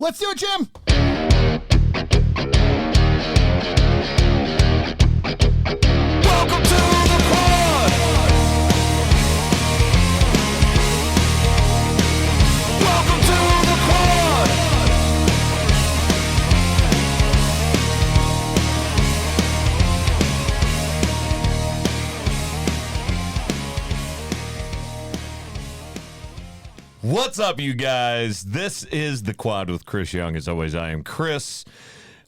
Let's do it, Jim. Welcome to the quad. Welcome to the quad. What's up, you guys? This is the Quad with Chris Young. As always, I am Chris.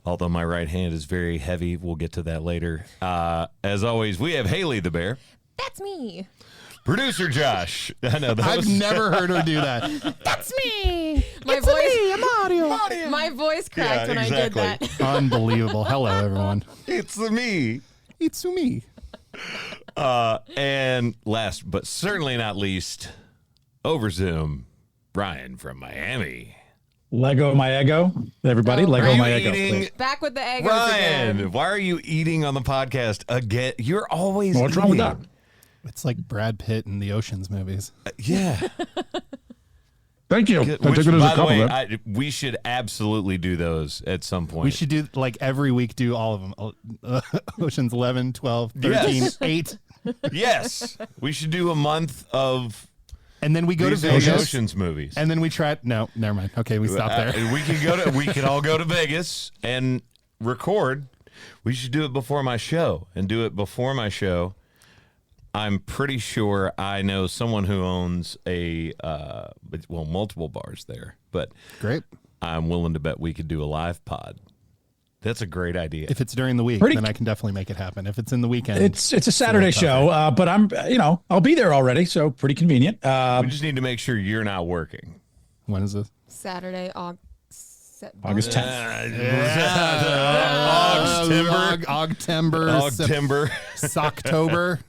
Although my right hand is very heavy. We'll get to that later. As always, we have Haley the Bear. That's me. Producer Josh. I know that I've never heard her do that. That's me. My It's voice. me, I'm Mario. My voice cracked when exactly. I did that. Unbelievable. Hello, everyone. It's me. It's me. And last but certainly not least, over Zoom, Brian from Miami. Lego my ego, everybody. Oh, Lego Brian. my Are you ego. eating- Please. Back with the egos Brian, again. why are you eating on the podcast again? You're always What's wrong with eating. that? It's like Brad Pitt in the Ocean's movies. Yeah. Thank you. I Which, took it as a by the way, compliment. we should absolutely do those at some point. We should do, like, every week, do all of them. Ocean's 11, 12, 13, Yes. 8. Yes. We should do a month of And then we go to these Vegas. Oceans movies. And then we try. No, never mind. Okay, we stop there. We can all go to Vegas and record. We should do it before my show and do it before my show. I'm pretty sure I know someone who owns multiple bars there, but Great. I'm willing to bet we could do a live pod. That's a great idea. If it's during the week, Pretty- then I can definitely make it happen. If it's in the weekend, It's a Saturday show, but I'll be there already, so pretty convenient. we just need to make sure you're not working. when is this? Saturday, August 10th. Ogtember. Timber. Socktober.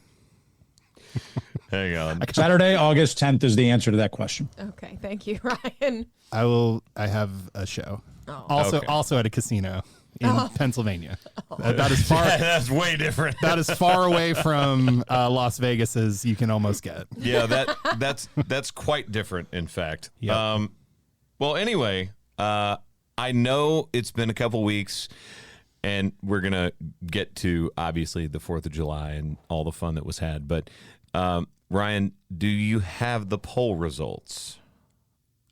Hang on. Saturday, August 10th is the answer to that question. Okay, thank you, Ryan. I have a show. Oh. Also, Okay. also at a casino in Pennsylvania. That is far. That's way different. That is far away from Las Vegas as you can almost get. Yeah, that's quite different, in fact. Yep. Well, anyway, I know it's been a couple weeks, and we're gonna get to obviously the 4th of July and all the fun that was had. But Ryan, do you have the poll results?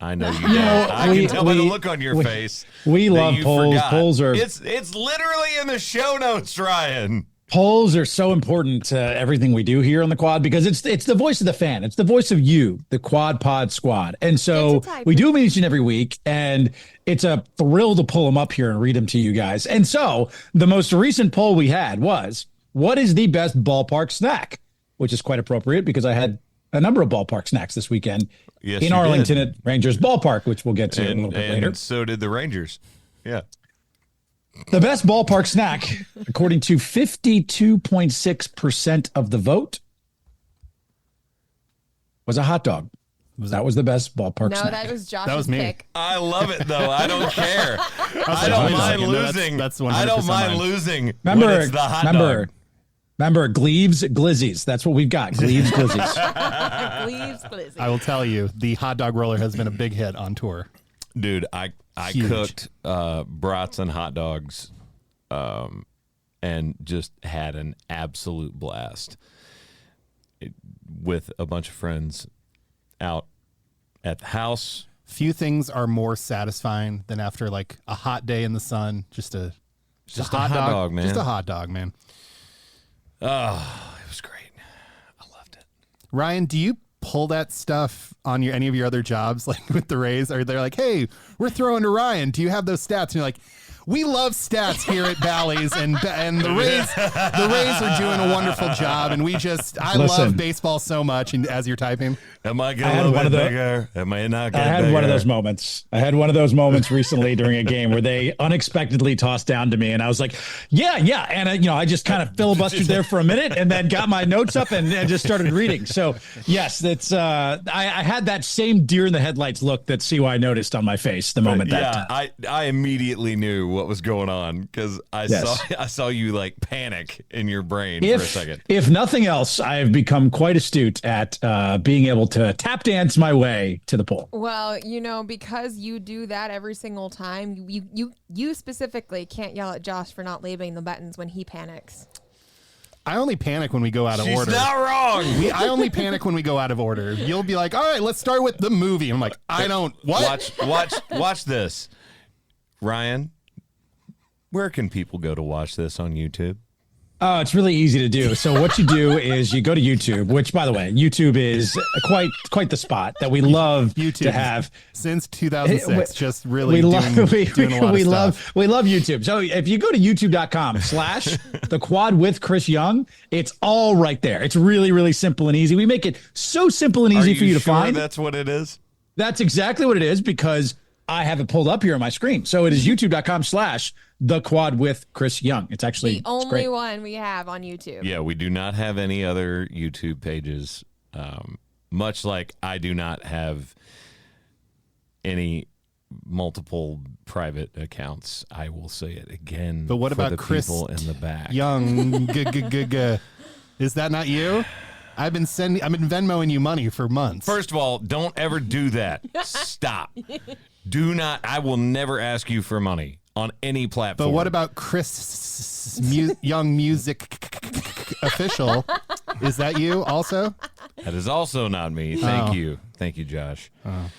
I know you don't. I can tell by the look on your face. We that love you polls. forgot. Polls are It's literally in the show notes, Ryan. polls are so important to everything we do here on the Quad because it's the voice of the fan. It's the voice of you, the Quad Pod Squad. And so Get to type we it. do them each and every week, and it's a thrill to pull them up here and read them to you guys. And so the most recent poll we had was, what is the best ballpark snack? Which is quite appropriate because I had a number of ballpark snacks this weekend Yes, in you Arlington did. at Rangers Ballpark, which we'll get to a And, little bit later. and so did the Rangers. Yeah. The best ballpark snack, according to 52.6% of the vote, was a hot dog. That was the best ballpark No, snack. that was Josh's That was me. pick. I love it though. I don't care. I like, don't wait a mind second. No, that's- losing. that's I don't 100% mind mine. losing remember, when it's the hot dog. remember Gleaves Glizzies. That's what we've got. Gleaves Glizzies. Leaves glizzy. I will tell you, the hot dog roller has been a big hit on tour. Dude, I Huge. cooked brats and hot dogs and just had an absolute blast with a bunch of friends out at the house. Few things are more satisfying than after like a hot day in the sun, just a hot dog, man. Just a hot dog, man. Oh, it was great. I loved it. Ryan, do you pull that stuff on any of your other jobs, like with the Rays? Are they like, hey, we're throwing to Ryan. Do you have those stats? And you're like, we love stats here at Bally's, and the Rays are doing a wonderful job, and I Listen. love baseball so much. And as you're typing, Am I I getting had a little one bit of the- bigger? Am I not I getting had one of bigger? those moments. I had one of those moments recently during a game where they unexpectedly tossed down to me, and I was like, "Yeah, yeah," and I just kind of filibustered there for a minute, and then got my notes up and just started reading. So yes, that's I had that same deer in the headlights look that CY noticed on my face the moment Yeah, I immediately knew what was going on because I saw you like panic in your brain for a second. If nothing else, I have become quite astute at being able to tap dance my way to the poll. Well, because you do that every single time, you specifically can't yell at Josh for not labeling the buttons when he panics. I only panic when we go out of She's order. not wrong. I only panic when we go out of order. You'll be like, all right, let's start with the movie. I'm like, I don't. What? Watch this. Ryan, where can people go to watch this on YouTube? Oh, it's really easy to do. So what you do is you go to YouTube, which, by the way, YouTube is quite the spot that we love to have since 2006. Just really doing a lot of stuff. We love YouTube. So if you go to youtube.com/the quad with Chris Young, it's all right there. It's really, really simple and easy. We make it so simple and easy for you to find. That's what it is. That's exactly what it is because I have it pulled up here on my screen. So it is youtube.com/the quad with Chris Young. It's actually the only one we have on YouTube. Yeah, we do not have any other YouTube pages. Much like I do not have any multiple private accounts. I will say it again. But what for about the Chris people in the back? Young? Is that not you? I've been Venmoing you money for months. First of all, don't ever do that. Stop. Do not. I will never ask you for money on any platform. But what about Chris Young Music Official? Is that you also? That is also not me. Thank you. Thank you, Josh. I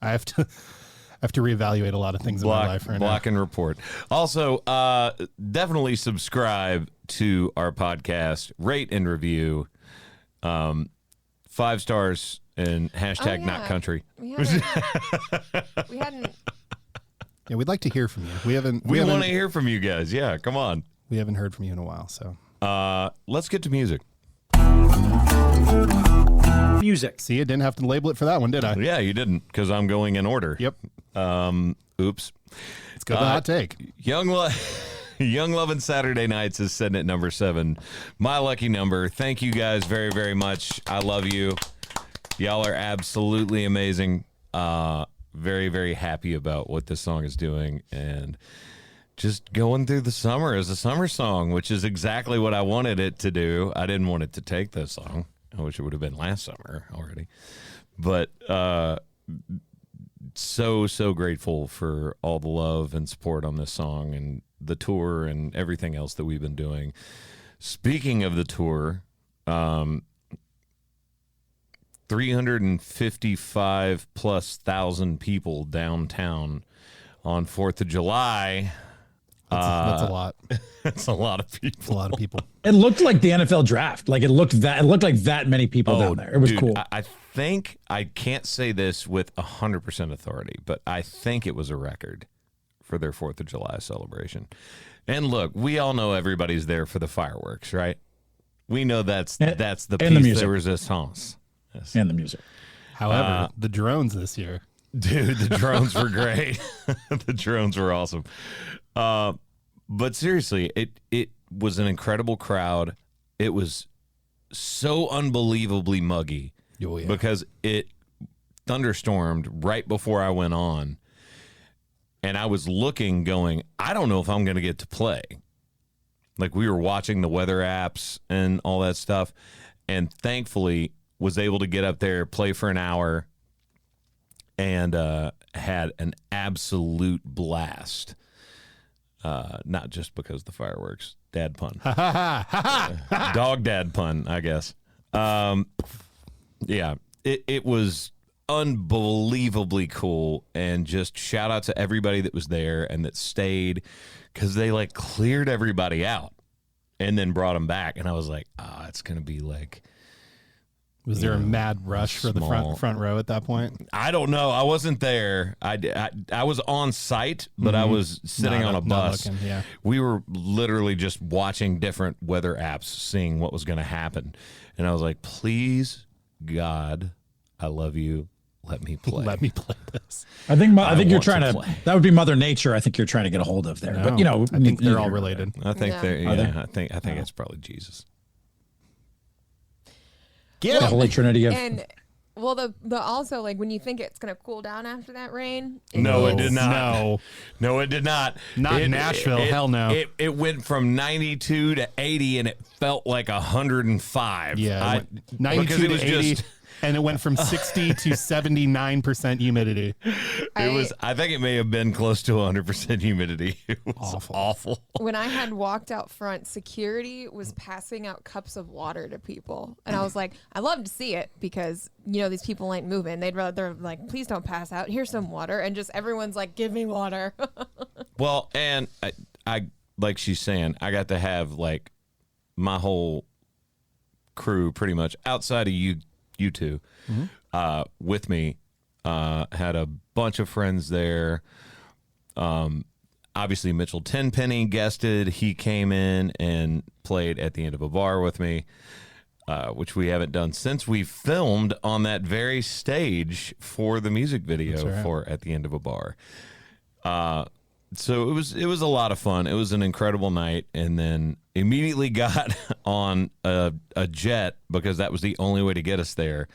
have to reevaluate a lot of things in my life right now. Block and report. Also, definitely subscribe to our podcast. Rate and review. 5 stars and hashtag not country. We hadn't. Yeah, we'd like to hear from you. We want to hear from you guys. Yeah, come on. We haven't heard from you in a while, so. Let's get to music. music. See, I didn't have to label it for that one, did I? Yeah, you didn't, because I'm going in order. Yep. Oops. Let's go to the hot take. Young Lovin' Saturday Nights is sitting at number 7. My lucky number. Thank you guys very, very much. I love you. Y'all are absolutely amazing. Very, very happy about what this song is doing. And just going through the summer as a summer song, which is exactly what I wanted it to do. I didn't want it to take this song. I wish it would have been last summer already. But so grateful for all the love and support on this song and the tour and everything else that we've been doing. Speaking of the tour, 355 plus thousand people downtown on 4th of July. That's a lot. That's a lot of people. That's a lot of people. It looked like the NFL draft. Like it looked like that many people down there. It was dude, cool. I think I can't say this with 100% authority, but I think it was a record for their 4th of July celebration. And look, we all know everybody's there for the fireworks, right? We know that's the piece de resistance. Yes. And the music. However, the drones this year. Dude, the drones were great. The drones were awesome. But seriously, it was an incredible crowd. It was so unbelievably muggy because it thunderstormed right before I went on. And I was looking, going, I don't know if I'm going to get to play. Like, we were watching the weather apps and all that stuff. And thankfully, was able to get up there, play for an hour, and had an absolute blast. Not just because of the fireworks. Dad pun. Dog dad pun, I guess. Yeah, it was unbelievably cool, and just shout out to everybody that was there and that stayed, because they like cleared everybody out and then brought them back, and I was like, it's gonna be like, was there a mad rush for the front row at that point? I don't know. I wasn't there. I was on site, but I was sitting on a bus. Yeah. We were literally just watching different weather apps, seeing what was going to happen, and I was like, please, God, I love you. Let me play. Let me play this. I think you're trying to. That would be Mother Nature. I think you're trying to get a hold of there. No, but I think they're all related. I think they're. Are they? I think it's probably Jesus. Get the Holy Trinity of. And Well, the also like when you think it's gonna cool down after that rain. No, it did not. No, it did not. Not in Nashville. Hell no. It went from 92 to 80, and it felt like 105. Yeah, 92 to 80, and it went from 60 to 79% humidity. I think it may have been close to 100% humidity. It was awful. When I had walked out front, security was passing out cups of water to people, and I was like, I love to see it because these people ain't moving. They're like, please don't pass out. Here's some water, and just everyone's like, give me water. Well, and I like she's saying, I got to have like my whole crew pretty much outside of you two with me. Had a bunch of friends there. Obviously, Mitchell Tenpenny guested. He came in and played at the end of a bar with me, which we haven't done since we filmed on that very stage for the music video for At the End of a Bar. So it was a lot of fun. It was an incredible night, and then immediately got on a jet because that was the only way to get us there,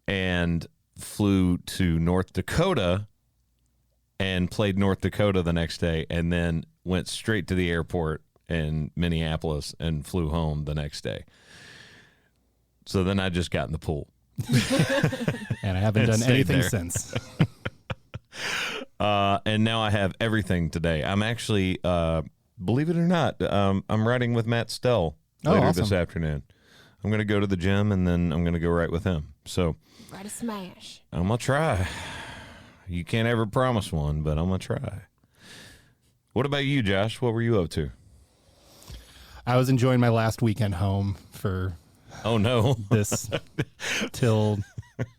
and flew to North Dakota and played North Dakota the next day, and then went straight to the airport in Minneapolis and flew home the next day. So then I just got in the pool. And I haven't done anything since. And now I have everything today. I'm actually, believe it or not, I'm riding with Matt Stell later this afternoon. I'm going to go to the gym, and then I'm going to go right with him. So Ride a smash. I'm going to try. You can't ever promise one, but I'm going to try. What about you, Josh? What were you up to? I was enjoying my last weekend home for this till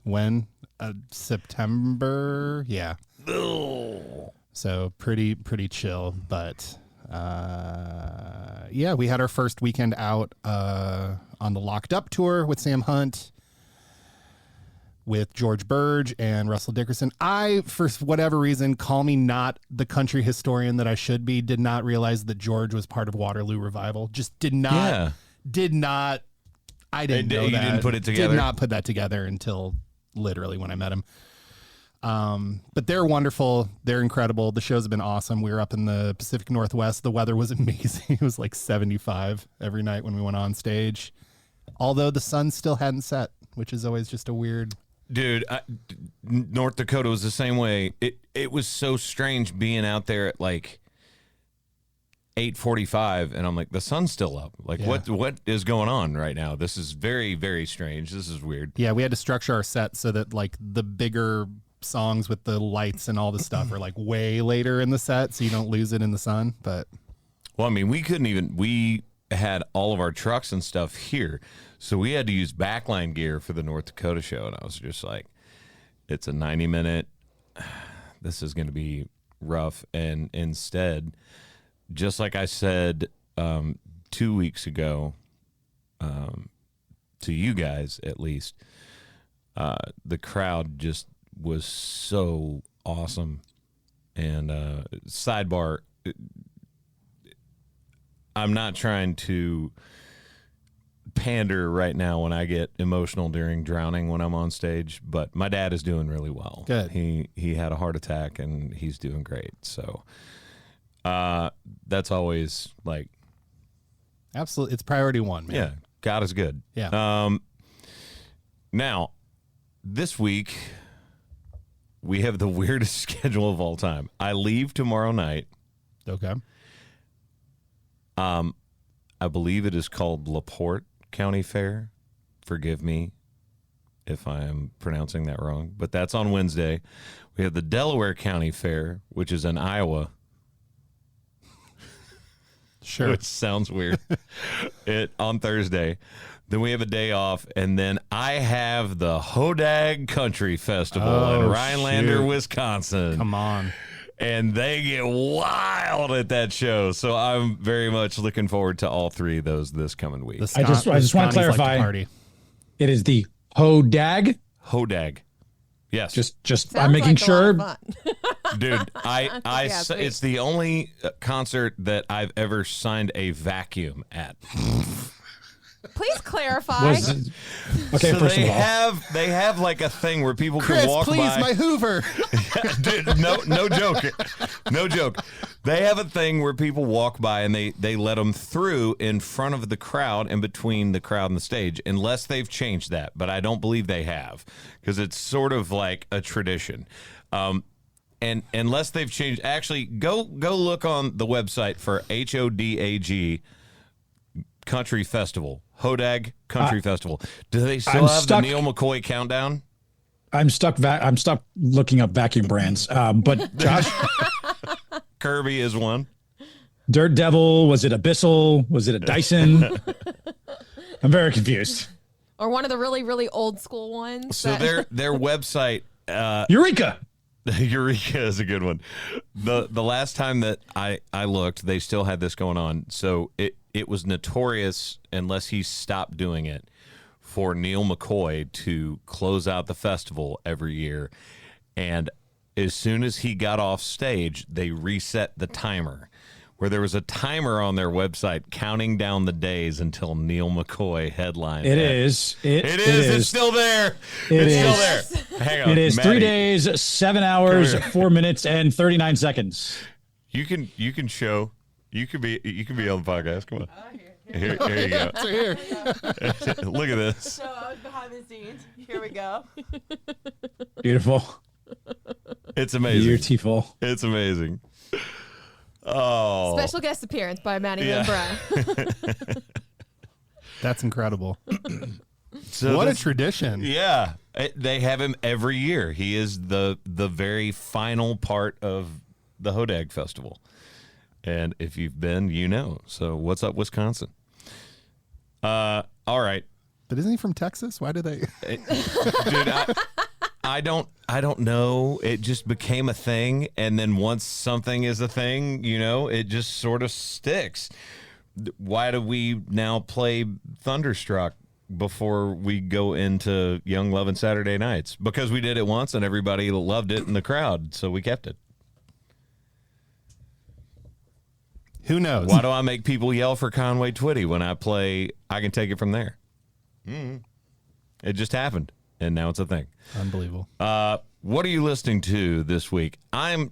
when? September? Yeah. So pretty chill, but yeah, we had our first weekend out on the Locked Up tour with Sam Hunt, with George Burge and Russell Dickerson. I, for whatever reason, call me not the country historian that I should be, did not realize that George was part of Waterloo Revival. Just did not. I didn't know that. You didn't put it together? Did not put that together until literally when I met him. But they're wonderful. They're incredible. The shows have been awesome. We were up in the Pacific Northwest. The weather was amazing. It was like 75 every night when we went on stage, although the sun still hadn't set, which is always just a weird... Dude, North Dakota was the same way. It was so strange being out there at like 8:45, and I'm like, the sun's still up. Like, what is going on right now? This is very, very strange. This is weird. Yeah, we had to structure our set so that like the bigger songs with the lights and all the stuff are like way later in the set, so you don't lose it in the sun. But well, I mean, we had all of our trucks and stuff here, so we had to use backline gear for the North Dakota show, and I was just like, it's a 90-minute. This is going to be rough. And instead, just like I said 2 weeks ago, to you guys at least, the crowd just was so awesome. And sidebar, I'm not trying to pander right now when I get emotional during Drowning when I'm on stage, but my dad is doing really well. Good. He had a heart attack and he's doing great. So that's always like, absolutely, it's priority one, man. yeah, God is good. Yeah. Now, this week we have the weirdest schedule of all time. I leave tomorrow night. Okay. I believe it is called LaPorte County Fair. Forgive me if I am pronouncing that wrong, but that's on Wednesday. We have the Delaware County Fair, which is in Iowa. Sure. Which sounds weird. On Thursday. Then we have a day off, and then I have the Hodag Country Festival in Rhinelander, shoot. Wisconsin. Come on. And they get wild at that show. So I'm very much looking forward to all three of those this coming week. I just want to clarify. Party. It is the Hodag. Hodag. Yes. Just Sounds I'm making like a sure. lot of fun. Dude, sweet. it's the only concert that I've ever signed a vacuum at. Please clarify. Okay, So first they of all, have like a thing where people Chris, can walk please, by. my Hoover. Dude, no joke. No joke. They have a thing where people walk by and they let them through in front of the crowd and between the crowd and the stage, unless they've changed that. But I don't believe they have, because it's sort of like a tradition. And unless they've changed, actually, go look on the website for HODAG Country Festival. Hodag Country Festival. Do they still have the Neil McCoy countdown? I'm stuck looking up vacuum brands. But Josh, Kirby is one. Dirt Devil, was it Abyssal? Was it a Dyson? I'm very confused. Or one of the really, really old school ones. So their website. Eureka! Eureka is a good one. The last time that I looked, they still had this going on. So it was notorious, unless he stopped doing it, for Neil McCoy to close out the festival every year. And as soon as he got off stage, they reset the timer, where there was a timer on their website counting down the days until Neil McCoy headlined. It is. It's still there. It's still there. Hang on. It is Maddie, 3 days, 7 hours, 4 minutes, and 39 seconds. You can show. You could be on the podcast. Come on. Here you go. It's right here. Look at this. So I was behind the scenes. Here we go. Beautiful. It's amazing. Beautiful. It's amazing. Oh. Special guest appearance by Maddie Yeah. Lambra. That's incredible. So What a tradition. Yeah. They have him every year. He is the very final part of the Hodag Festival. And if you've been, you know. So what's up, Wisconsin? All right. But isn't he from Texas? Why do they? Dude, I don't know. It just became a thing, and then once something is a thing, it just sort of sticks. Why do we now play Thunderstruck before we go into Young Love and Saturday Nights? Because we did it once and everybody loved it in the crowd, so we kept it. Who knows? Why do I make people yell for Conway Twitty when I play I Can Take It From There? It just happened, and now it's a thing. Unbelievable. What are you listening to this week? I'm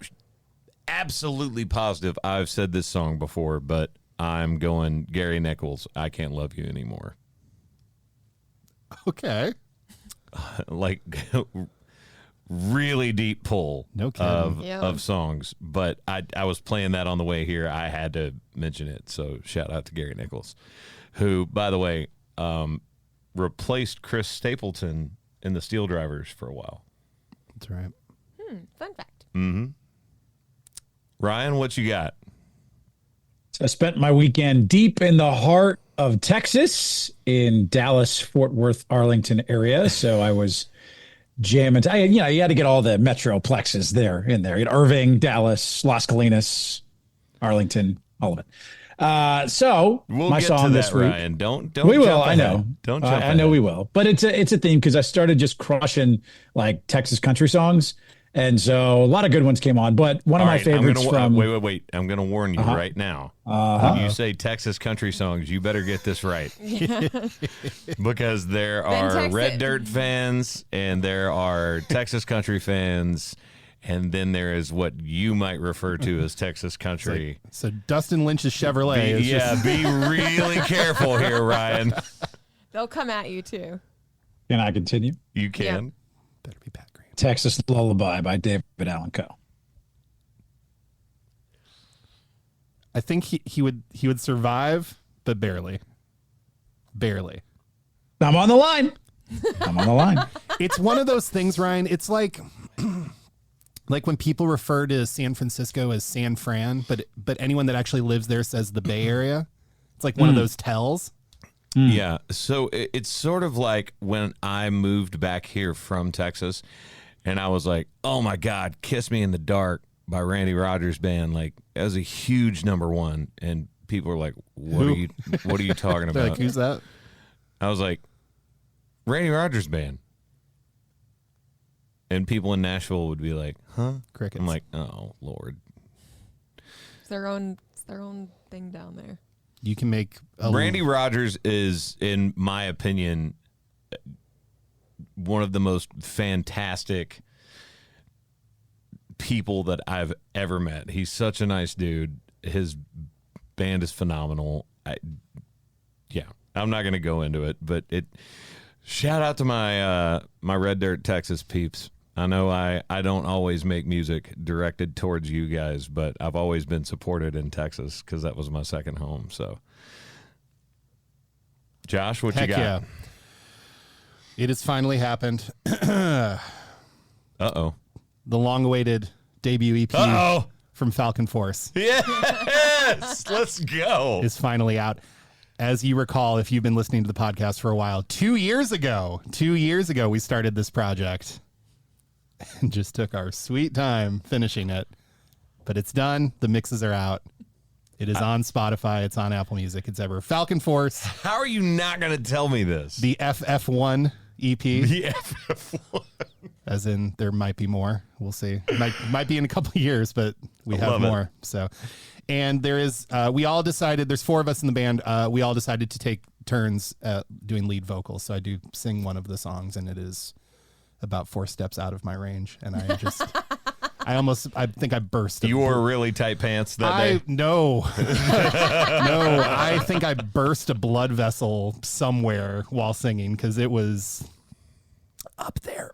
absolutely positive I've said this song before, but I'm going Gary Nichols, I Can't Love You Anymore. Okay. Like, really deep pull No kidding. of songs. But I was playing that on the way here. I had to mention it. So shout out to Gary Nichols, who, by the way, replaced Chris Stapleton in the Steel Drivers for a while. That's right. Fun fact. Ryan, what you got? So I spent my weekend deep in the heart of Texas, in Dallas, Fort Worth, Arlington area. So I was jamming. You had to get all the metroplexes there in there. You had Irving, Dallas, Las Colinas, Arlington, all of it. So We'll my get song to that, this week. Ryan. Don't. We will. jump I ahead. know. Don't jump. I know ahead. we will. But it's a theme, because I started just crushing like Texas country songs, and so a lot of good ones came on. But one of my favorites from Wait. I'm going to warn you right now. When you say Texas country songs, you better get this right. Because there are text Red it. Dirt fans and there are Texas country fans, and then there is what you might refer to as Texas country. So Dustin Lynch's Chevrolet is just Be really careful here, Ryan. They'll come at you too. Can I continue? You can. better be Pat Green. Texas Lullaby by David Allan Coe. I think he would survive, but barely. Barely. I'm on the line. I'm on the line. It's one of those things, Ryan. It's like when people refer to San Francisco as San Fran, but anyone that actually lives there says the Bay Area. It's like one of those tells. Yeah. So it's sort of like when I moved back here from Texas, and I was like, oh my God, Kiss Me in the Dark by Randy Rogers Band. Like, that was a huge #1. And people were like, what are you talking They're about? like, who's that? I was like, Randy Rogers Band. And people in Nashville would be like, huh? Crickets. I'm like, oh Lord. It's their own thing down there. You can make Randy Rogers is, in my opinion, one of the most fantastic people that I've ever met. He's such a nice dude. His band is phenomenal. I'm not going to go into it, but shout out to my Red Dirt Texas peeps. I know I don't always make music directed towards you guys, but I've always been supported in Texas because that was my second home. So, Josh, what Heck you got? yeah. It has finally happened. Uh-oh. The long-awaited debut EP Uh-oh. from Falcon Force Yes! Let's go. is finally out. As you recall, if you've been listening to the podcast for a while, 2 years ago, we started this project and just took our sweet time finishing it. But it's done. The mixes are out. It is on Spotify. It's on Apple Music. It's ever. Falcon Force, How are you not going to tell me this? the FF1 EP, The FF1. as in there might be more. We'll see. Might be in a couple of years, but we have love it. more. So, and there is, we all decided, there's 4 of us in the band. We all decided to take turns doing lead vocals. So I do sing one of the songs, and it is about 4 steps out of my range. And I just, I think I burst. You wore really tight pants that day? No, I think I burst a blood vessel somewhere while singing because it was up there.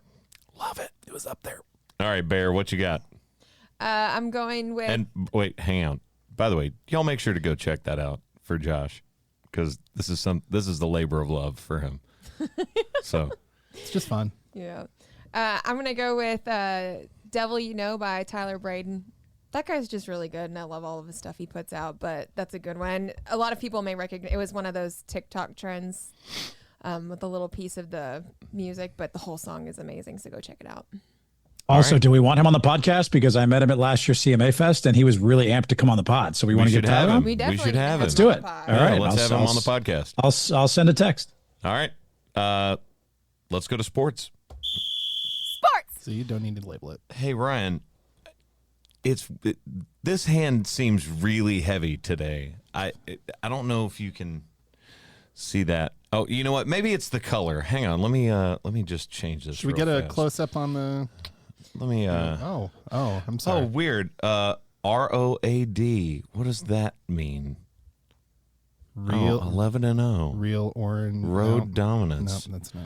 Love it. It was up there. All right, Bear, what you got? I'm going with. And wait, hang on. By the way, y'all make sure to go check that out for Josh, because this is the labor of love for him. So It's just fun. Yeah. I'm going to go with Devil You Know by Tyler Braden. That guy's just really good, and I love all of the stuff he puts out, but that's a good one. A lot of people may recognize it was one of those TikTok trends with a little piece of the music, but the whole song is amazing, so go check it out. Also, do we want him on the podcast? Because I met him at last year's CMA Fest, and he was really amped to come on the pod. So we want to should get have Tyler him. on? We definitely should have him. Let's do it. All All yeah, right, let's have him on the podcast. I'll send a text. All right. Let's go to sports. Sports! So you don't need to label it. Hey, Ryan, this hand seems really heavy today. I don't know if you can see that. Oh, you know what? Maybe it's the color. Hang on. Let me just change this. Should we real get a fast. close up on the? Let me. Oh, I'm Oh, sorry. weird. ROAD. What does that mean? Real 11-0. real orange Road no, dominance. No, that's not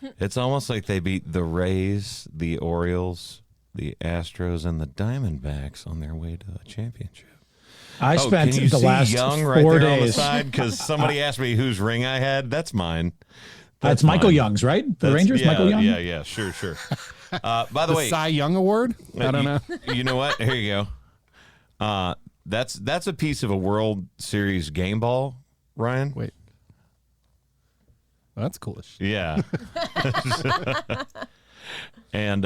it. It's almost like they beat the Rays, the Orioles, the Astros, and the Diamondbacks on their way to a championship. I spent can you the see last Young 4 right there days. on the side? Because somebody asked me whose ring I had. That's mine. That's Michael mine. Young's, right? The That's- Rangers, yeah, Michael Young? Yeah, sure. By the The way, Cy Young Award? I don't know. You know what? Here you go. That's a piece of a World Series game ball, Ryan. Wait. Well, that's coolish. Yeah. And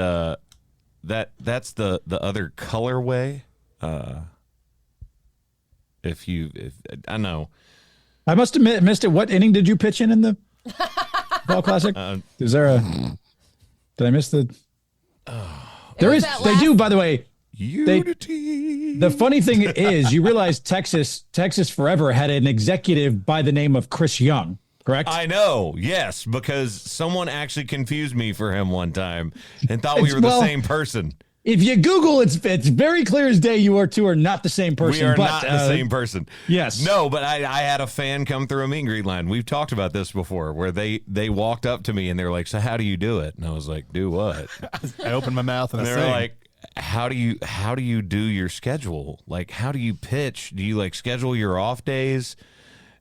that's the other colorway. If I know. I must have missed it. What inning did you pitch in the Ball Classic? Is there a? Did I miss the? There is. They do, by the way. Unity. The funny thing is, you realize Texas Forever had an executive by the name of Chris Young, correct? I know, yes, because someone actually confused me for him one time and thought we It's- were the well, same person. If you Google, it's very clear as day you two are not the same person. We are but, not the same person. yes. No, but I had a fan come through a meet and greet line. We've talked about this before, where they walked up to me and they're like, "So how do you do it?" And I was like, "Do what?" I opened my mouth and And I they're sang. like, how do you do your schedule? Like, how do you pitch? Do you like schedule your off days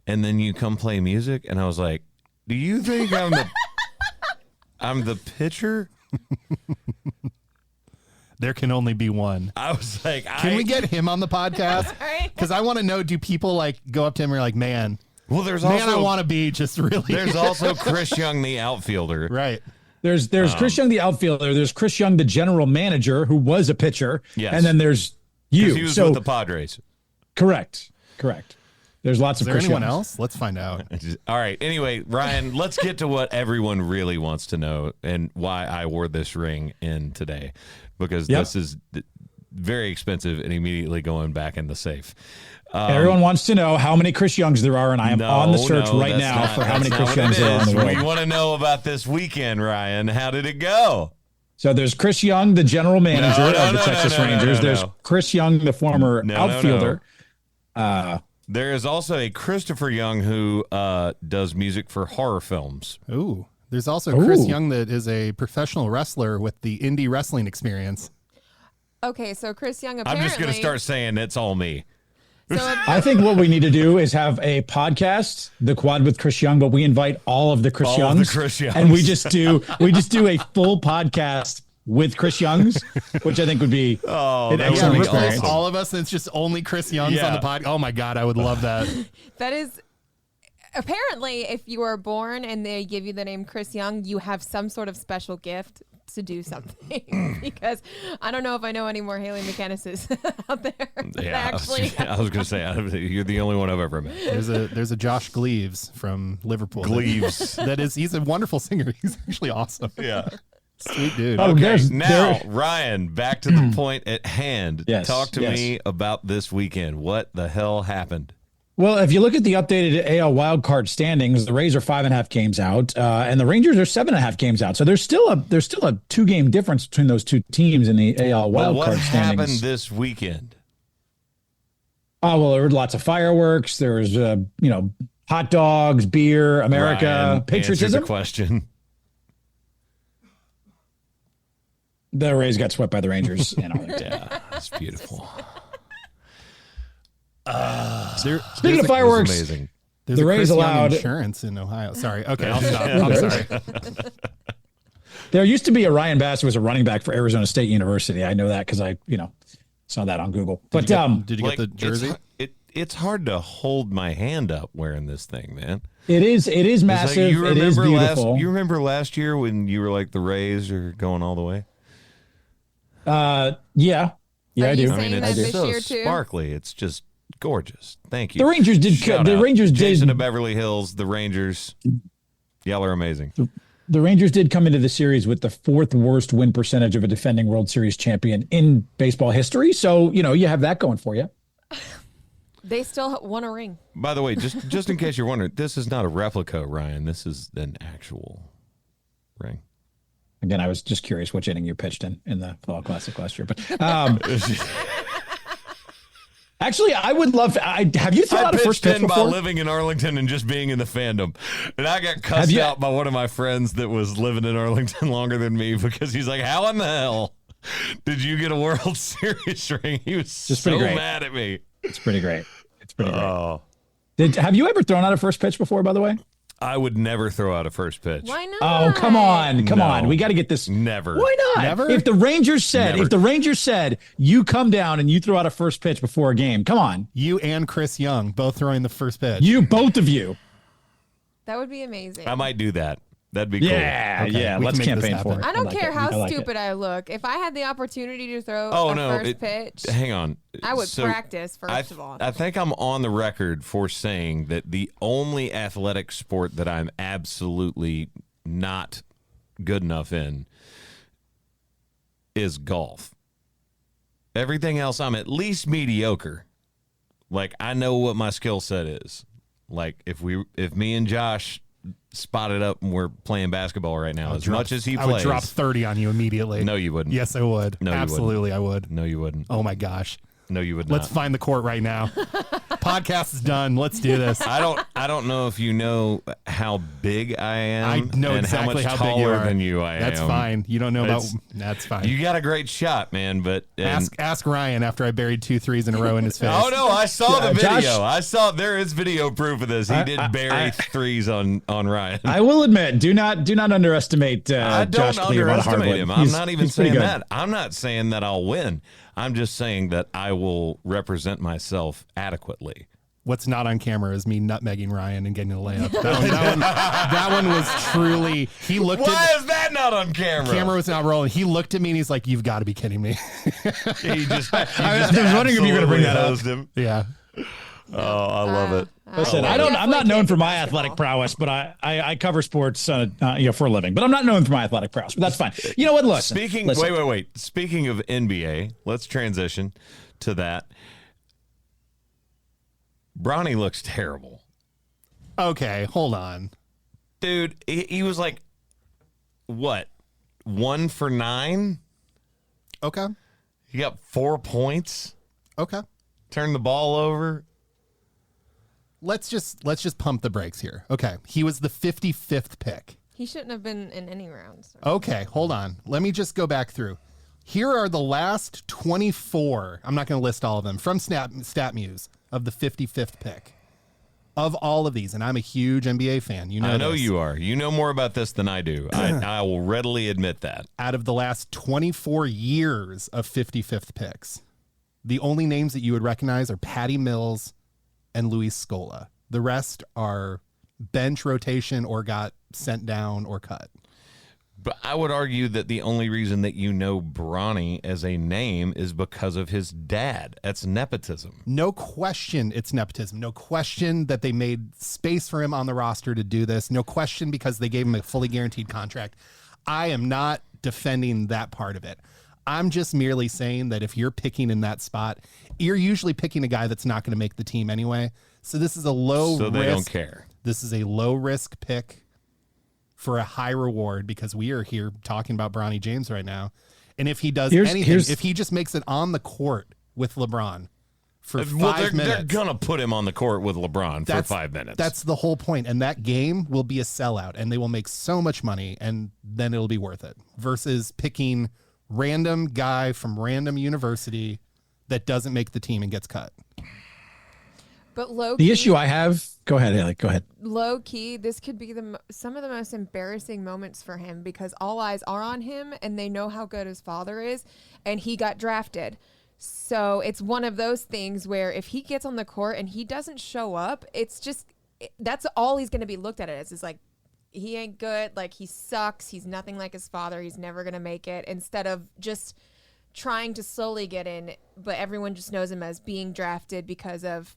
and then you come play music? And I was like, do you think I'm the pitcher? There can only be one. I was like, Can we get him on the podcast? Because I want to know, do people like go up to him and are like, man, Well, there's I also want to be just really. there's also Chris Young, the outfielder. right. There's Chris Young, the outfielder. There's Chris Young, the general manager, who was a pitcher. Yes. And then there's 'Cause you. he was so with the Padres. correct. There's lots Is of there Chris anyone Youngs. else? Let's find out. All right. Anyway, Ryan, let's get to what everyone really wants to know and why I wore this ring in today, because Yep. this very expensive and immediately going back in the safe. Everyone wants to know how many Chris Youngs there are, and I am on the search right that's now not- for how that's many not Chris what Youngs it there are in the is. world. We want to know about this weekend, Ryan. How did it go? So there's Chris Young, the general manager of the Texas Rangers. There's Chris Young, the former outfielder. There is also a Christopher Young who does music for horror films. Ooh. There's also Chris Young that is a professional wrestler with the indie wrestling experience. Okay, so Chris Young apparently. I'm just going to start saying it's all me. So I think what we need to do is have a podcast, The Quad with Chris Young, but we invite all of the Chris All of Youngs, the Chris Youngs. and we just do a full podcast with Chris Youngs, which I think would be an that excellent would be replace experience. all of us, and it's just only Chris Young's on the pod. Oh my God, I would love that. that is apparently, if you are born and they give you the name Chris Young, you have some sort of special gift to do something. Because I don't know if I know any more Haley McCannises out there. that actually, I was going to say you're the only one I've ever met. There's a Josh Gleaves from Liverpool. Gleaves. He's a wonderful singer. He's actually awesome. Yeah. Sweet dude. Oh, Okay, now Ryan, back to the point at hand. Yes, Talk to yes. me about this weekend. What the hell happened? Well, if you look at the updated AL wildcard standings, the Rays are 5.5 games out, and the Rangers are 7.5 games out. So there's still a 2-game difference between those two teams in the AL Well, wildcard what happened standings. this weekend? Oh well, there were lots of fireworks. There was hot dogs, beer, America, Ryan, answer patriotism. the question. The Rays got swept by the Rangers. Yeah, it's beautiful. Speaking of fireworks, Amazing. There's the a Rays Chris Young allowed- insurance in Ohio. Sorry. Okay, I'll stop. I'm sorry. there used to be a Ryan Bass who was a running back for Arizona State University. I know that because I saw that on Google. But Did you Like, get the jersey? It's hard to hold my hand up wearing this thing, man. it is It's like, massive. you It is remember beautiful. you remember last year when you were like the Rays are going all the way? Yeah, Are I you do. saying I mean, that it's this so year too? sparkly. It's just gorgeous. Thank you. The Rangers did. Shout The out. Rangers Jason did. of Beverly Hills. The Rangers. Y'all are amazing. The Rangers did come into the series with the fourth worst win percentage of a defending World Series champion in baseball history. So you have that going for you. They still won a ring. By the way, just in case you're wondering, this is not a replica, Ryan. This is an actual ring. Again, I was just curious which inning you pitched in the Fall Classic last year. But actually, I would love to. Have you thrown I out a first pitched pitch in by before? living in Arlington and just being in the fandom. And I got cussed you- out by one of my friends that was living in Arlington longer than me because he's like, how in the hell did you get a World Series ring? He was Just so pretty great. mad at me. It's pretty great. It's pretty great. Oh, Have you ever thrown out a first pitch before, by the way? I would never throw out a first pitch. Why not? Oh, come on. Come No. on. We got to get this. Never. Why not? Never? If the Rangers said, Never. you come down and you throw out a first pitch before a game, come on. You and Chris Young both throwing the first pitch. Both of you. That would be amazing. I might do that. That'd be cool. Yeah, Okay, yeah. we Let's can make this campaign for happen. it. I don't like care it. how I like stupid it. I look. If I had the opportunity to throw Oh, a no. first pitch, Hang on. I would So, practice first of all. I think I'm on the record for saying that the only athletic sport that I'm absolutely not good enough in is golf. Everything else, I'm at least mediocre. Like, I know what my skill set is. Like, if me and Josh spotted up and we're playing basketball right now, much as he I plays, would drop 30 on you immediately. No, you wouldn't. Yes, I would. No, you wouldn't. Absolutely, I would. No, you wouldn't. Oh my gosh. No, you would not. Let's find the court right now. Podcast is done. Let's do this. I don't know if you know how big I am. I know and exactly how much how big you taller are. than you I am. That's fine. You don't know about. It's- That's fine. You got a great shot, man. But Ask Ryan after I buried 2 threes in a row in his face. Oh no, I saw the Josh- video. I saw there is video proof of this. He did bury threes on Ryan. I will admit, do not underestimate I don't Josh Clear on underestimate hardwood. him. I'm not even he's pretty saying good. that. I'm not saying that I'll win. I'm just saying that I will represent myself adequately. What's not on camera is me nutmegging Ryan and getting a layup. That one was truly. He looked Why at is that not on camera? camera was not rolling. He looked at me and he's like, "You've got to be kidding me." He just, I was wondering if you were gonna bring that up. hosed him. Yeah. Oh, I love it. Listen, I'm not known for my athletic prowess, but I cover sports, for a living. But I'm not known for my athletic prowess. But that's fine. You know what? Listen. Wait. Speaking of NBA, let's transition to that. Bronny looks terrible. Okay, hold on. Dude, he was like, what, 1 for 9? Okay. He got 4 points. Okay. Turned the ball over. Let's just pump the brakes here. Okay. He was the 55th pick. He shouldn't have been in any rounds. Okay, hold on. Let me just go back through. Here are the last 24. I'm not going to list all of them from StatMuse of the 55th pick. Of all of these, and I'm a huge NBA fan. You know, I know this. you are. You know more about this than I do. I will readily admit that. Out of the last 24 years of 55th picks, the only names that you would recognize are Patty Mills and Luis Scola. The rest are bench rotation or got sent down or cut. But I would argue that the only reason that you know Bronny as a name is because of his dad. That's nepotism. No question it's nepotism. No question that they made space for him on the roster to do this. No question because they gave him a fully guaranteed contract. I am not defending that part of it. I'm just merely saying that if you're picking in that spot, you're usually picking a guy that's not going to make the team anyway. So this is a low risk. So they don't care. This is a low risk pick for a high reward because we are here talking about Bronny James right now. And if he does if he just makes it on the court with LeBron for 5 minutes. They're going to put him on the court with LeBron for 5 minutes. That's the whole point. And that game will be a sellout and they will make so much money and then it'll be worth it versus picking random guy from random university that doesn't make the team and gets cut. But low the key, issue I have, go ahead, Haley, go ahead. Low key, this could be some of the most embarrassing moments for him because all eyes are on him and they know how good his father is and he got drafted. So it's one of those things where if he gets on the court and he doesn't show up, it's just, that's all he's going to be looked at as is like, he ain't good. Like he sucks. He's nothing like his father. He's never going to make it instead of just trying to slowly get in. But everyone just knows him as being drafted because of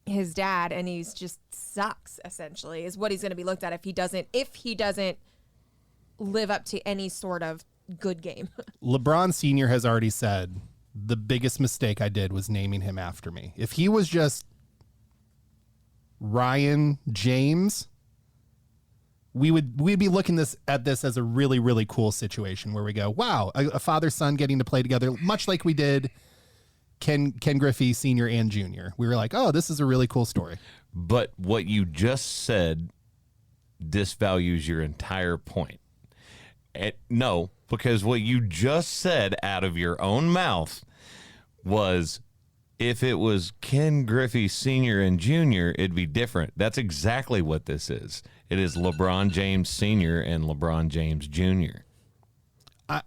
his dad, and he's just sucks essentially is what he's going to be looked at if he doesn't live up to any sort of good game. LeBron Sr. has already said the biggest mistake I did was naming him after me. If he was just Ryan James, we'd be looking at this as a really, really cool situation where we go, wow, a father-son getting to play together, much like we did Ken Griffey Sr. and Jr. We were like, oh, this is a really cool story. But what you just said disvalues your entire point. No, because what you just said out of your own mouth was if it was Ken Griffey Sr. and Jr., it'd be different. That's exactly what this is. It is LeBron James Sr. and LeBron James Jr.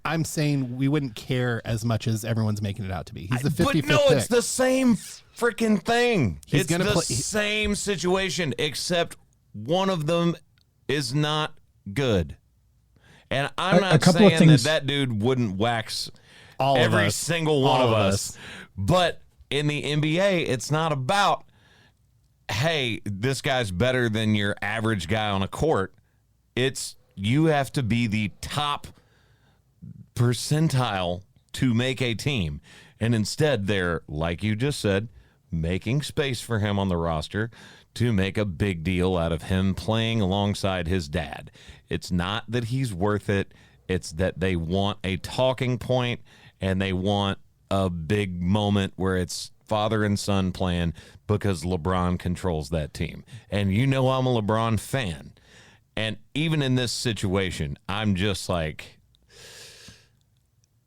I'm saying we wouldn't care as much as everyone's making it out to be. He's the 55th But no, pick. it's the same freaking thing. He's It's the same situation, except one of them is not good. And I'm not saying that dude wouldn't wax every single one of us. But in the NBA, it's not about, hey, this guy's better than your average guy on a court. It's you have to be the top percentile to make a team. And instead, they're, like you just said, making space for him on the roster to make a big deal out of him playing alongside his dad. It's not that he's worth it. It's that they want a talking point and they want a big moment where it's father and son playing because LeBron controls that team. And you know I'm a LeBron fan. And even in this situation, I'm just like...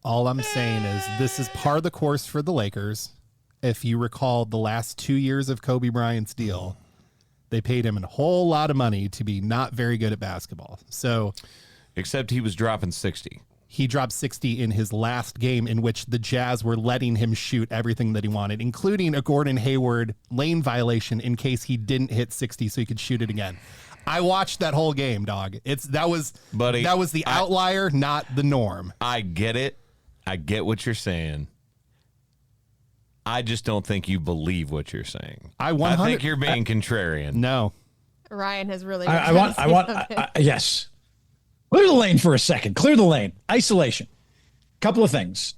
All I'm saying is this is par the course for the Lakers. If you recall the last 2 years of Kobe Bryant's deal, they paid him a whole lot of money to be not very good at basketball. So, except he was dropping 60. He dropped 60 in his last game in which the Jazz were letting him shoot everything that he wanted, including a Gordon Hayward lane violation in case he didn't hit 60 so he could shoot it again. I watched that whole game, dog. That was the outlier, not the norm. I get it. I get what you're saying. I just don't think you believe what you're saying. I think you're being contrarian. No. Ryan has really. Yes. Clear the lane for a second. Clear the lane. Isolation. Couple of things.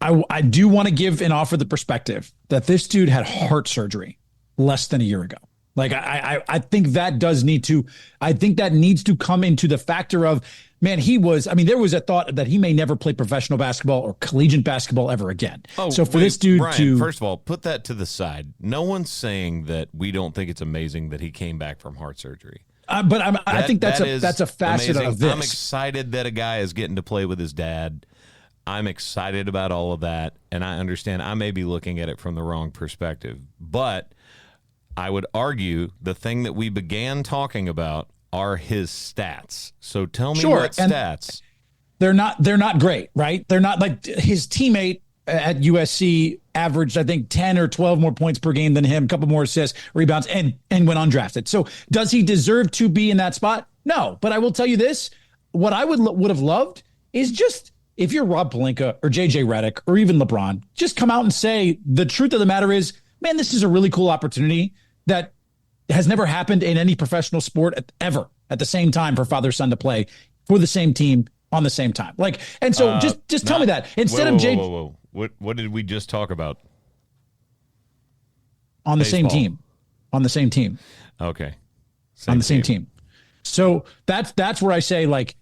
I do want to give and offer the perspective that this dude had heart surgery less than a year ago. Like I think that does need to. I think that needs to come into the factor of, man, there was a thought that he may never play professional basketball or collegiate basketball ever again. So for this dude Brian, first of all, put that to the side. No one's saying that we don't think it's amazing that he came back from heart surgery. But I think that's a facet amazing. of this. I'm excited that a guy is getting to play with his dad. I'm excited about all of that, and I understand I may be looking at it from the wrong perspective. But I would argue the thing that we began talking about are his stats. So tell me what stats. They're not great, right? They're not like his teammate at USC averaged, I think, 10 or 12 more points per game than him, a couple more assists, rebounds, and went undrafted. So does he deserve to be in that spot? No. But I will tell you this, what I would have loved is just, if you're Rob Pelinka or JJ Redick or even LeBron, just come out and say the truth of the matter is, man, this is a really cool opportunity that has never happened in any professional sport ever at the same time for father-son to play for the same team on the same time. Like, and so just tell me that instead of Whoa. What did we just talk about? On the Baseball. same team. Okay. Same team. So that's where I say, like,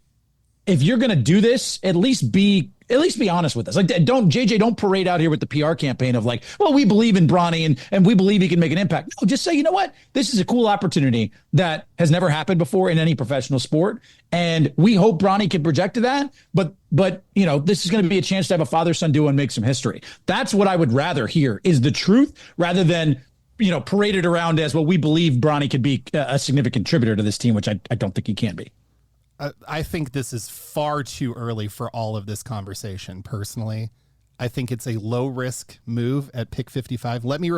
if you're going to do this, at least be honest with us. Like, don't parade out here with the PR campaign of like, well, we believe in Bronny and we believe he can make an impact. No, just say, you know what? This is a cool opportunity that has never happened before in any professional sport. And we hope Bronny can project to that. But this is going to be a chance to have a father-son duo and make some history. That's what I would rather hear, is the truth, rather than, paraded around as, well, we believe Bronny could be a significant contributor to this team, which I don't think he can be. I think this is far too early for all of this conversation, personally. I think it's a low-risk move at pick 55. Let me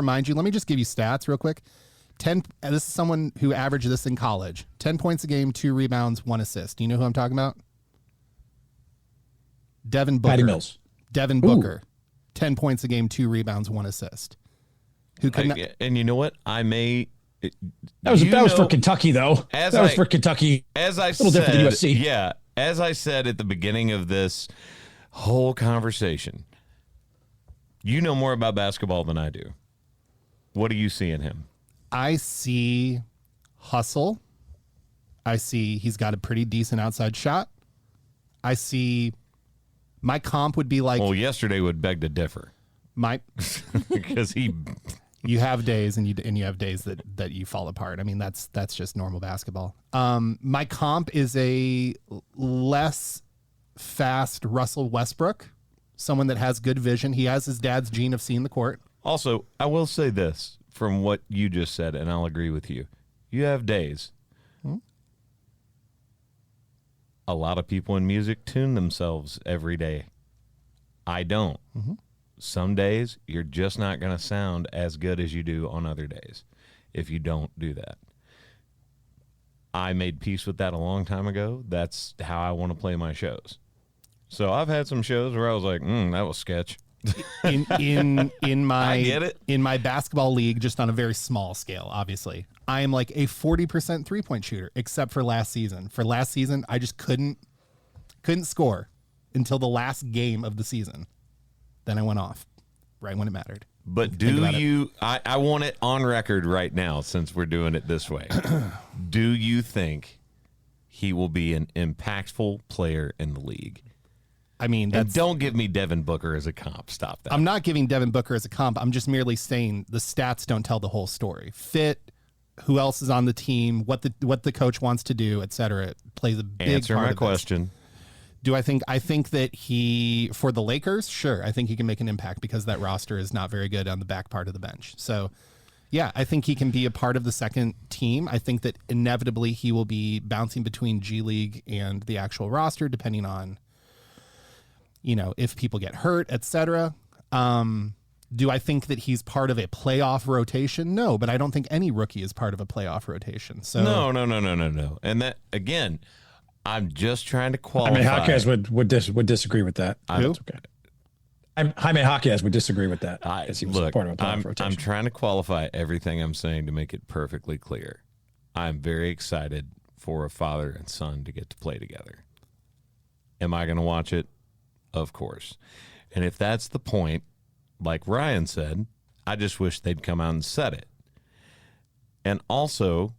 just give you stats real quick. This is someone who averaged this in college. 10 points a game, 2 rebounds, 1 assist. Do you know who I'm talking about? Devin Booker. Patty Mills. Devin Booker. 10 points a game, 2 rebounds, 1 assist. And you know what? That was for Kentucky, though. That was for Kentucky. As I said, different than USC. Yeah, as I said at the beginning of this whole conversation, you know more about basketball than I do. What do you see in him? I see hustle. I see he's got a pretty decent outside shot. I see my comp would be like... Well, yesterday would beg to differ. Because he... You have days and you have days that you fall apart. I mean, that's just normal basketball. My comp is a less fast Russell Westbrook, someone that has good vision. He has his dad's gene of seeing the court. Also, I will say this from what you just said, and I'll agree with you. You have days. A lot of people in music tune themselves every day. I don't. Mm-hmm. Some days you're just not going to sound as good as you do on other days if you don't do that. I made peace with that a long time ago. That's how I want to play my shows. So I've had some shows where I was like, that was sketch. in my I get it. In my basketball league, just on a very small scale, obviously, I am like a 40% 3-point shooter, except for last season. For last season, I just couldn't score until the last game of the season. Then I went off right when it mattered. But I want it on record right now, since we're doing it this way. Do you think he will be an impactful player in the league? I mean, and don't give me Devin Booker as a comp. Stop that. I'm not giving Devin Booker as a comp. I'm just merely saying the stats don't tell the whole story. Fit, who else is on the team, what the coach wants to do, et cetera. It plays a big Answer part my of question. This. I think that he, for the Lakers, sure, I think he can make an impact because that roster is not very good on the back part of the bench. So, yeah, I think he can be a part of the second team. I think that inevitably he will be bouncing between G League and the actual roster, depending on, if people get hurt, etc. Do I think that he's part of a playoff rotation? No, but I don't think any rookie is part of a playoff rotation. So no. And that, again, I'm just trying to qualify. I mean, Hawkeyes would disagree with that. Who? Okay. Jaime Jaquez would disagree with that. As he was Look, part of a playoff I'm rotation. trying to qualify everything I'm saying to make it perfectly clear. I'm very excited for a father and son to get to play together. Am I going to watch it? Of course. And if that's the point, like Ryan said, I just wish they'd come out and said it. And also,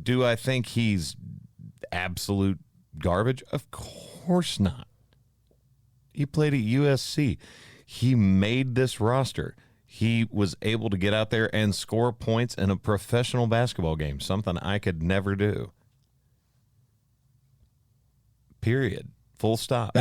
do I think he's absolute garbage? Of course not. He played at USC. He made this roster. He was able to get out there and score points in a professional basketball game, something I could never do. Period. Full stop.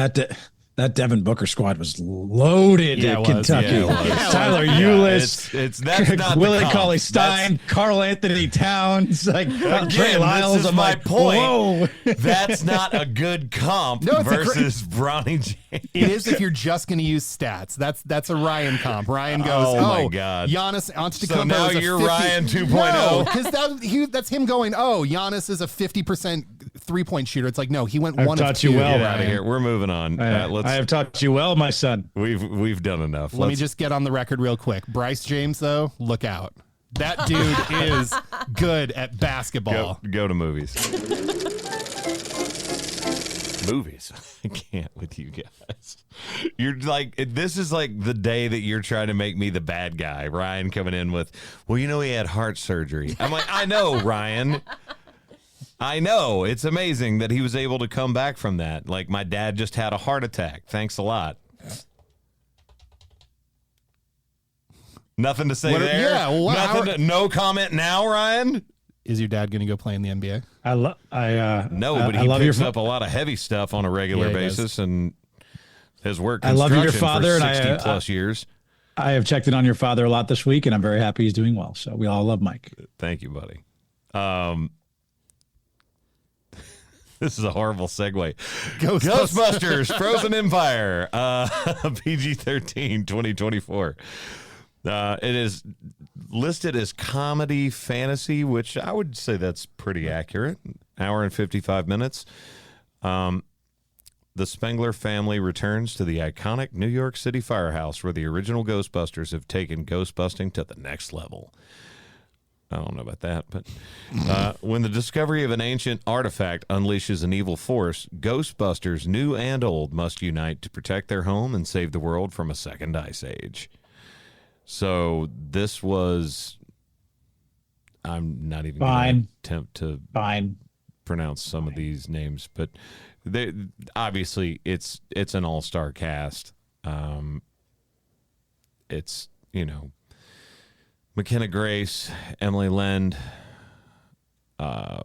That Devin Booker squad was loaded Yeah, at it was. Kentucky. Yeah, it was. Tyler Yeah, Eulis, that's not Willie the comp. Cauley-Stein, Carl Anthony Towns, like Trey Lyles. This is I'm my like, point. whoa. That's not a good comp No, it's a versus Bronny James. It is if you're just going to use stats. That's a Ryan comp. Ryan goes, Oh, my God. Giannis Antetokounmpo So now is a you're 50. Ryan 2.0. No, because that's him going, oh, Giannis is a 50% three-point shooter. It's like, no, he went I've one of taught two. you well, Get out of Ryan. here. We're moving on. I have taught you well, my son. We've done enough. Let me just get on the record real quick. Bryce James, though, look out. That dude is good at basketball. go to movies. Movies. I can't with you guys. You're like, this is like the day that you're trying to make me the bad guy. Ryan coming in with, well, you know, he had heart surgery. I'm like, I know, Ryan. I know. It's amazing that he was able to come back from that. Like, my dad just had a heart attack. Thanks a lot. Nothing to say What- there? yeah, well, no comment now, Ryan? Is your dad going to go play in the NBA? No, but I he love picks your up a lot of heavy stuff on a regular Yeah, he does. basis, and his work I love your construction father, for and 60 plus years. I have checked in on your father a lot this week, and I'm very happy he's doing well. So we all love Mike. Thank you, buddy. This is a horrible segue. Ghostbusters Frozen Empire, PG-13, 2024. It is listed as comedy fantasy, which I would say that's pretty accurate. Hour and 55 minutes. The Spengler family returns to the iconic New York City firehouse where the original Ghostbusters have taken ghostbusting to the next level. I don't know about that, but when the discovery of an ancient artifact unleashes an evil force, Ghostbusters, new and old, must unite to protect their home and save the world from a second ice age. So this was, I'm not even going to attempt to pronounce some of these names, but they, obviously it's an all-star cast. It's, you know, McKenna Grace, Emily Lend,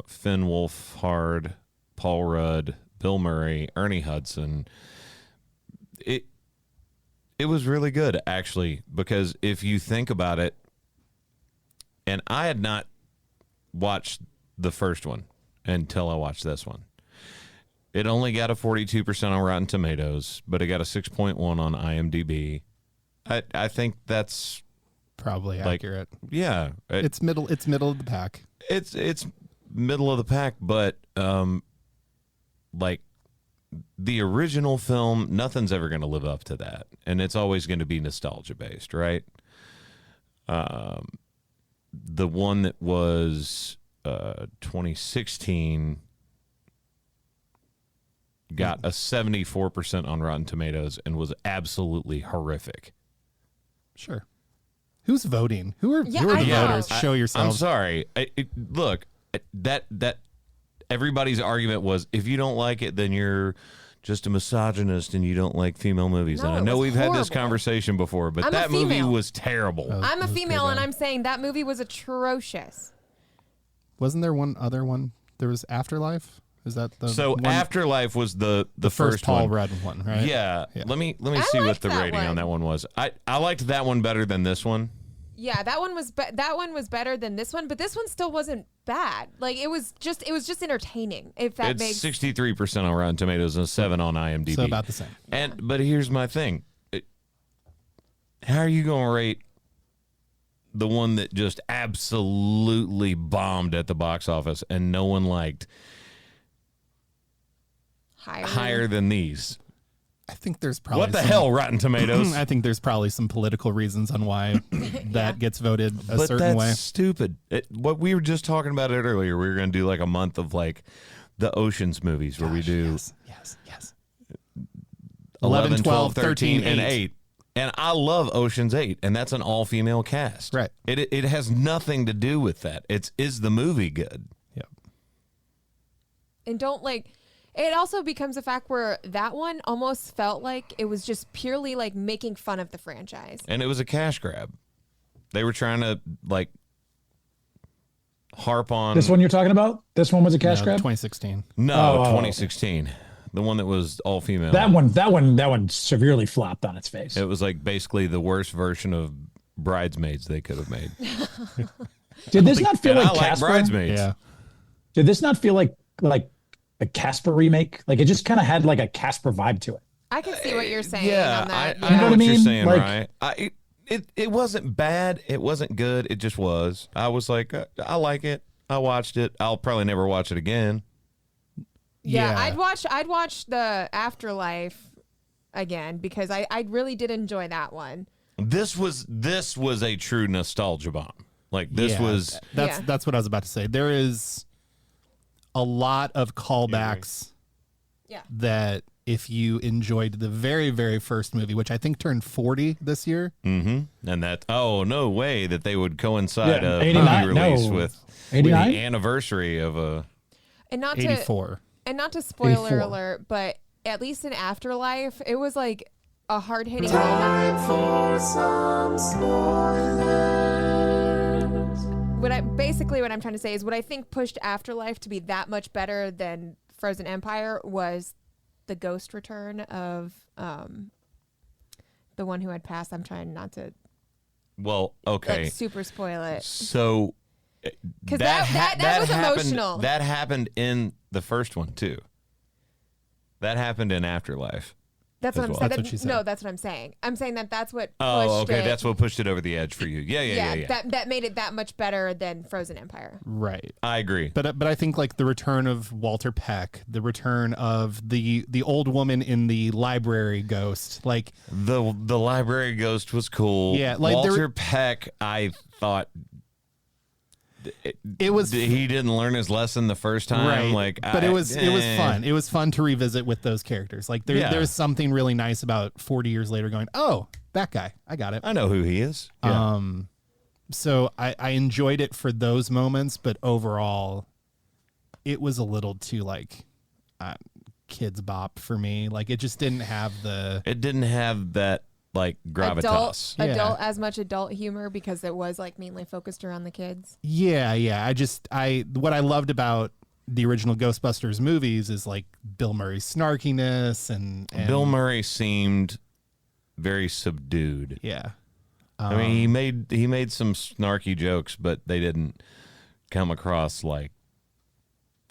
Finn Wolfhard, Paul Rudd, Bill Murray, Ernie Hudson. It was really good, actually, because if you think about it, and I had not watched the first one until I watched this one. It only got a 42% on Rotten Tomatoes, but it got a 6.1 on IMDb. I think that's Probably like, accurate. yeah. It's middle of the pack. It's middle of the pack, but like the original film, nothing's ever going to live up to that, and it's always going to be nostalgia based, right? The one that was 2016 got a 74% on Rotten Tomatoes and was absolutely horrific. Sure. Who's voting? Who are I the know. voters? Show I'm yourselves. sorry. Look, that everybody's argument was, if you don't like it, then you're just a misogynist and you don't like female movies. No, And I it know was we've had this horrible. conversation before, but I'm a that movie female. was terrible. I'm a It was female, pretty and bad. I'm saying that movie was atrocious. Wasn't there one other one? There was Afterlife. Is that the So one, Afterlife was the first Paul one. Rudd one, right? Yeah. Let me see what liked the that rating on one. that one was. I liked that one better than this one. Yeah, that one was better than this one, but this one still wasn't bad. Like it was just entertaining. If that It's makes 63% on Rotten Tomatoes and a 7 on IMDb. So about the same. But here's my thing. How are you going to rate the one that just absolutely bombed at the box office and no one liked higher. higher than these? I think there's probably What the hell, Rotten Tomatoes? I think there's probably some political reasons on why that gets voted a But certain that's way. stupid. What we were just talking about it earlier. We were going to do like a month of like the Ocean's movies where we do Yes. 11, 12, 13, and 8. And I love Ocean's 8, and that's an all-female cast. Right. It has nothing to do with that. Is the movie good? Yep. And don't like. It also becomes a fact where that one almost felt like it was just purely like making fun of the franchise. And it was a cash grab. They were trying to like harp on This one you're talking about? This one was a cash grab? 2016. No, Oh. 2016. The one that was all female. That one severely flopped on its face. It was like basically the worst version of Bridesmaids they could have made. Did this not feel And like I like Casper? Bridesmaids. Yeah. Did this not feel like a Casper remake? Like it just kind of had like a Casper vibe to it. I can see what you're saying Yeah, on that. I know what I what you're mean? saying, Like- right? It wasn't bad. It wasn't good. It just was. I was like, I like it. I watched it. I'll probably never watch it again. Yeah, I'd watch the Afterlife again because I really did enjoy that one. This was a true nostalgia bomb. Like this Yeah, was. That's what I was about to say. There is a lot of callbacks Yeah. that if you enjoyed the very, very first movie, which I think turned 40 this year. Mm-hmm. And that. Oh no way that they would coincide Yeah, a 89 movie release no. with 89? the anniversary of a. And not 84. to spoiler 84. alert, but at least in Afterlife, it was like a hard hitting moment. What I'm trying to say is what I think pushed Afterlife to be that much better than Frozen Empire was the ghost return of the one who had passed. I'm trying not to Well, okay. like super spoil it. So. 'Cause that was happened, emotional. That happened in the first one too. That happened in Afterlife. That's what as I'm well. saying. That's what she said. No, that's what I'm saying. I'm saying that's what pushed Oh, okay. it. That's what pushed it over the edge for you. Yeah. That made it that much better than Frozen Empire. Right. I agree. But I think like the return of Walter Peck, the return of the old woman in the library ghost, like The library ghost was cool. Yeah, like there- Walter Peck, I thought it was he didn't learn his lesson the first time. right. Like, but it was fun. It was fun to revisit with those characters. Like Yeah. there's something really nice about 40 years later going, oh, that guy, I got it. I know who he is. Yeah. So I enjoyed it for those moments, but overall, it was a little too like kids bop for me. Like it just didn't have the. It didn't have that like gravitas. Adult as much adult humor because it was like mainly focused around the kids. Yeah. What I loved about the original Ghostbusters movies is like Bill Murray's snarkiness and Bill Murray seemed very subdued. Yeah. I mean, he made some snarky jokes, but they didn't come across like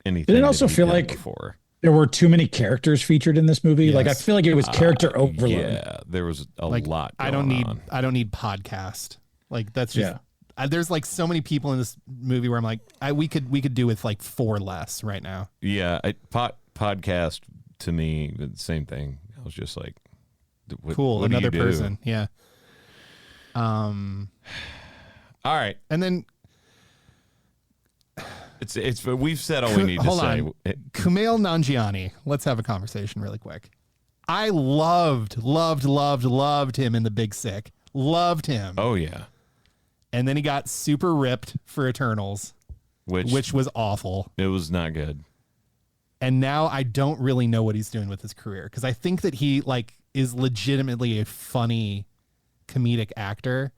anything. Did it that also he'd feel done like before? there were too many characters featured in this movie? Like I Yes. feel like it was character overload. Yeah, there was a like lot. I don't need on. podcast. Like that's just Yeah. there's like so many people in this movie where I'm like we could do with like 4 less right now. Yeah, podcast to me, the same thing. I was just like, Cool, what do another you do? person. Yeah. All right, And then it's we've said all we need to hold say. on. Kumail Nanjiani. Let's have a conversation really quick. I loved him in The Big Sick. Loved him. Oh yeah, And then he got super ripped for Eternals, which was awful. it was not good. And now I don't really know what he's doing with his career because I think that he like is legitimately a funny comedic actor,